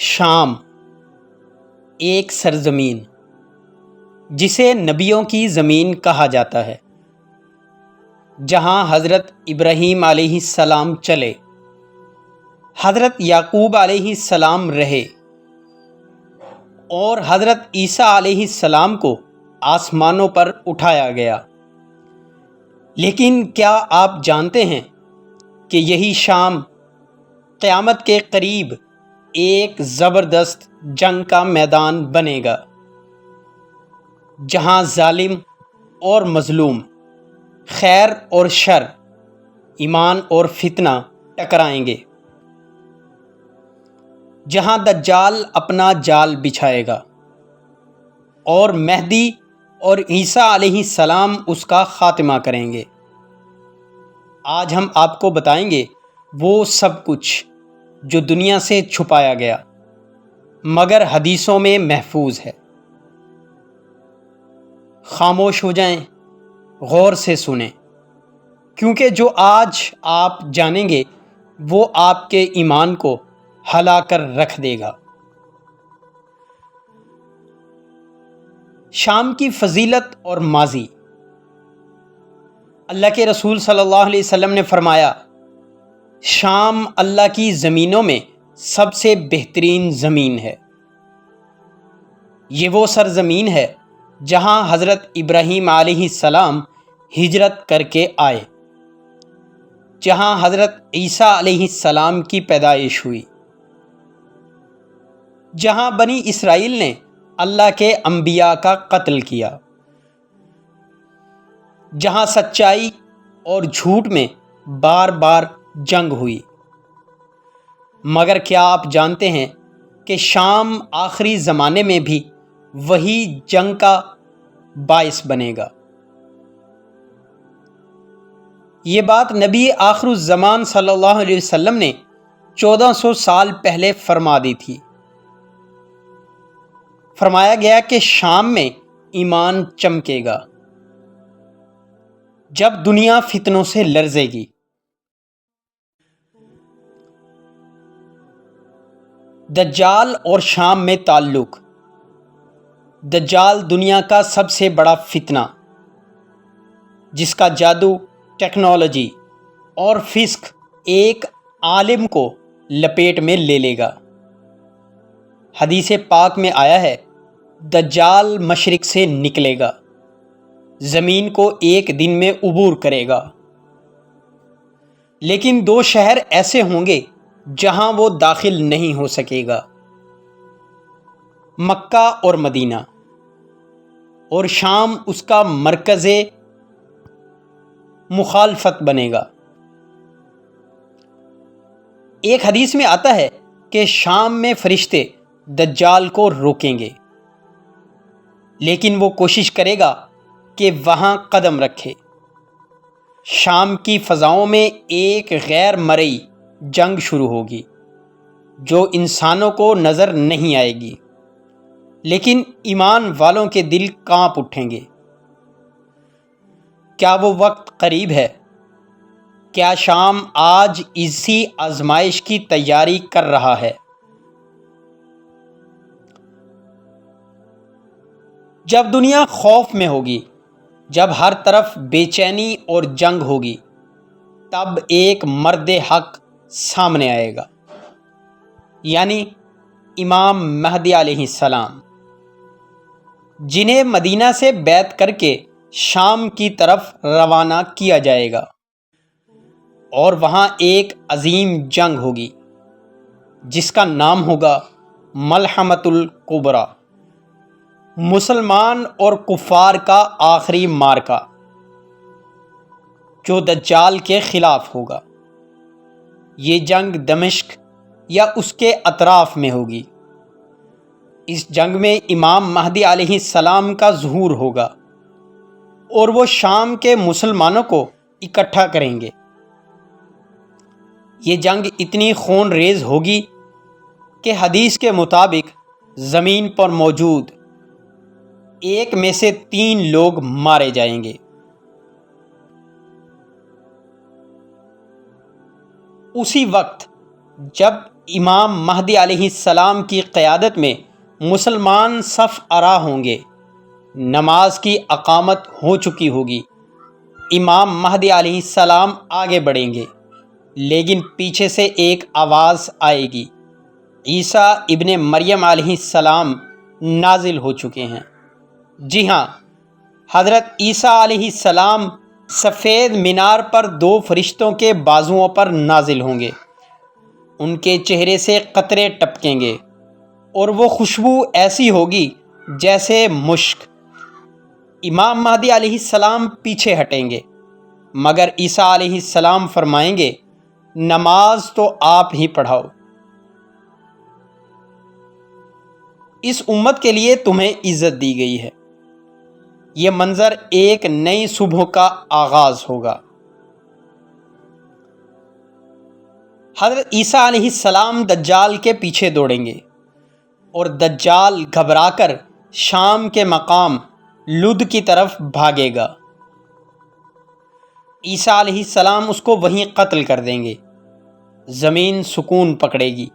شام ایک سرزمین جسے نبیوں کی زمین کہا جاتا ہے، جہاں حضرت ابراہیم علیہ السلام چلے، حضرت یعقوب علیہ السلام رہے اور حضرت عیسیٰ علیہ السلام کو آسمانوں پر اٹھایا گیا۔ لیکن کیا آپ جانتے ہیں کہ یہی شام قیامت کے قریب ایک زبردست جنگ کا میدان بنے گا، جہاں ظالم اور مظلوم، خیر اور شر، ایمان اور فتنہ ٹکرائیں گے، جہاں دجال اپنا جال بچھائے گا اور مہدی اور عیسیٰ علیہ السلام اس کا خاتمہ کریں گے۔ آج ہم آپ کو بتائیں گے وہ سب کچھ جو دنیا سے چھپایا گیا مگر حدیثوں میں محفوظ ہے۔ خاموش ہو جائیں، غور سے سنیں، کیونکہ جو آج آپ جانیں گے وہ آپ کے ایمان کو ہلا کر رکھ دے گا۔ شام کی فضیلت اور ماضی۔ اللہ کے رسول صلی اللہ علیہ وسلم نے فرمایا، شام اللہ کی زمینوں میں سب سے بہترین زمین ہے۔ یہ وہ سرزمین ہے جہاں حضرت ابراہیم علیہ السلام ہجرت کر کے آئے، جہاں حضرت عیسیٰ علیہ السلام کی پیدائش ہوئی، جہاں بنی اسرائیل نے اللہ کے انبیاء کا قتل کیا، جہاں سچائی اور جھوٹ میں بار بار جنگ ہوئی۔ مگر کیا آپ جانتے ہیں کہ شام آخری زمانے میں بھی وہی جنگ کا باعث بنے گا؟ یہ بات نبی آخر الزمان صلی اللہ علیہ وسلم نے 1400 سال پہلے فرما دی تھی۔ فرمایا گیا کہ شام میں ایمان چمکے گا جب دنیا فتنوں سے لرزے گی۔ دجال اور شام میں تعلق۔ دجال دنیا کا سب سے بڑا فتنہ، جس کا جادو، ٹیکنالوجی اور فسق ایک عالم کو لپیٹ میں لے لے گا۔ حدیث پاک میں آیا ہے، دجال مشرق سے نکلے گا، زمین کو ایک دن میں عبور کرے گا، لیکن 2 شہر ایسے ہوں گے جہاں وہ داخل نہیں ہو سکے گا، مکہ اور مدینہ، اور شام اس کا مرکز مخالفت بنے گا۔ ایک حدیث میں آتا ہے کہ شام میں فرشتے دجال کو روکیں گے، لیکن وہ کوشش کرے گا کہ وہاں قدم رکھے۔ شام کی فضاؤں میں ایک غیر مرئی جنگ شروع ہوگی جو انسانوں کو نظر نہیں آئے گی، لیکن ایمان والوں کے دل کانپ اٹھیں گے۔ کیا وہ وقت قریب ہے؟ کیا شام آج اسی آزمائش کی تیاری کر رہا ہے؟ جب دنیا خوف میں ہوگی، جب ہر طرف بے چینی اور جنگ ہوگی، تب ایک مرد حق سامنے آئے گا، یعنی امام مہدی علیہ السلام، جنہیں مدینہ سے بیعت کر کے شام کی طرف روانہ کیا جائے گا، اور وہاں ایک عظیم جنگ ہوگی جس کا نام ہوگا ملحمۃ الکبریٰ، مسلمان اور کفار کا آخری معرکہ، جو دجال کے خلاف ہوگا۔ یہ جنگ دمشق یا اس کے اطراف میں ہوگی۔ اس جنگ میں امام مہدی علیہ السلام کا ظہور ہوگا اور وہ شام کے مسلمانوں کو اکٹھا کریں گے۔ یہ جنگ اتنی خون ریز ہوگی کہ حدیث کے مطابق زمین پر موجود 1 میں سے 3 لوگ مارے جائیں گے۔ اسی وقت جب امام مہدی علیہ السلام کی قیادت میں مسلمان صف آرا ہوں گے، نماز کی اقامت ہو چکی ہوگی، امام مہدی علیہ السلام آگے بڑھیں گے، لیکن پیچھے سے ایک آواز آئے گی، عیسیٰ ابن مریم علیہ السلام نازل ہو چکے ہیں۔ جی ہاں، حضرت عیسیٰ علیہ السلام سفید مینار پر 2 فرشتوں کے بازوؤں پر نازل ہوں گے، ان کے چہرے سے قطرے ٹپکیں گے اور وہ خوشبو ایسی ہوگی جیسے مشک۔ امام مہدی علیہ السلام پیچھے ہٹیں گے، مگر عیسیٰ علیہ السلام فرمائیں گے، نماز تو آپ ہی پڑھاؤ، اس امت کے لیے تمہیں عزت دی گئی ہے۔ یہ منظر ایک نئی صبح کا آغاز ہوگا۔ حضرت عیسیٰ علیہ السلام دجال کے پیچھے دوڑیں گے اور دجال گھبرا کر شام کے مقام لد کی طرف بھاگے گا۔ عیسیٰ علیہ السلام اس کو وہیں قتل کر دیں گے، زمین سکون پکڑے گی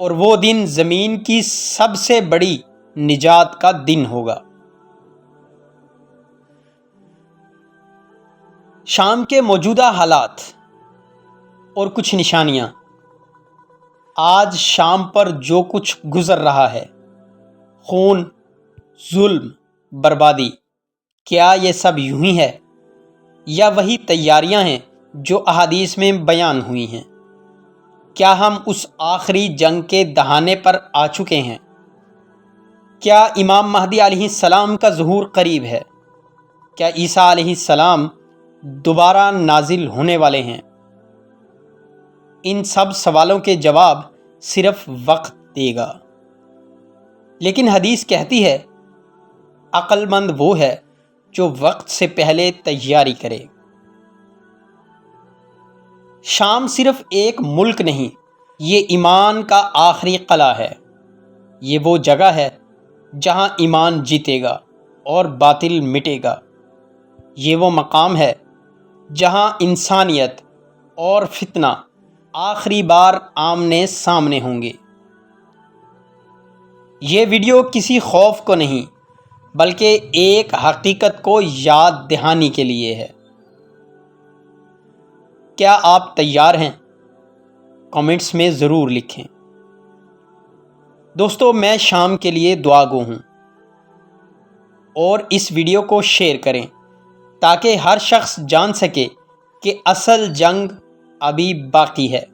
اور وہ دن زمین کی سب سے بڑی نجات کا دن ہوگا۔ شام کے موجودہ حالات اور کچھ نشانیاں۔ آج شام پر جو کچھ گزر رہا ہے، خون، ظلم، بربادی، کیا یہ سب یوں ہی ہے یا وہی تیاریاں ہیں جو احادیث میں بیان ہوئی ہیں؟ کیا ہم اس آخری جنگ کے دہانے پر آ چکے ہیں؟ کیا امام مہدی علیہ السلام کا ظہور قریب ہے؟ کیا عیسیٰ علیہ السلام دوبارہ نازل ہونے والے ہیں؟ ان سب سوالوں کے جواب صرف وقت دے گا، لیکن حدیث کہتی ہے عقل مند وہ ہے جو وقت سے پہلے تیاری کرے۔ شام صرف ایک ملک نہیں، یہ ایمان کا آخری قلعہ ہے۔ یہ وہ جگہ ہے جہاں ایمان جیتے گا اور باطل مٹے گا۔ یہ وہ مقام ہے جہاں انسانیت اور فتنہ آخری بار آمنے سامنے ہوں گے۔ یہ ویڈیو کسی خوف کو نہیں، بلکہ ایک حقیقت کو یاد دہانی کے لیے ہے۔ کیا آپ تیار ہیں؟ کمنٹس میں ضرور لکھیں۔ دوستو، میں شام کے لیے دعا گو ہوں، اور اس ویڈیو کو شیئر کریں تاکہ ہر شخص جان سکے کہ اصل جنگ ابھی باقی ہے۔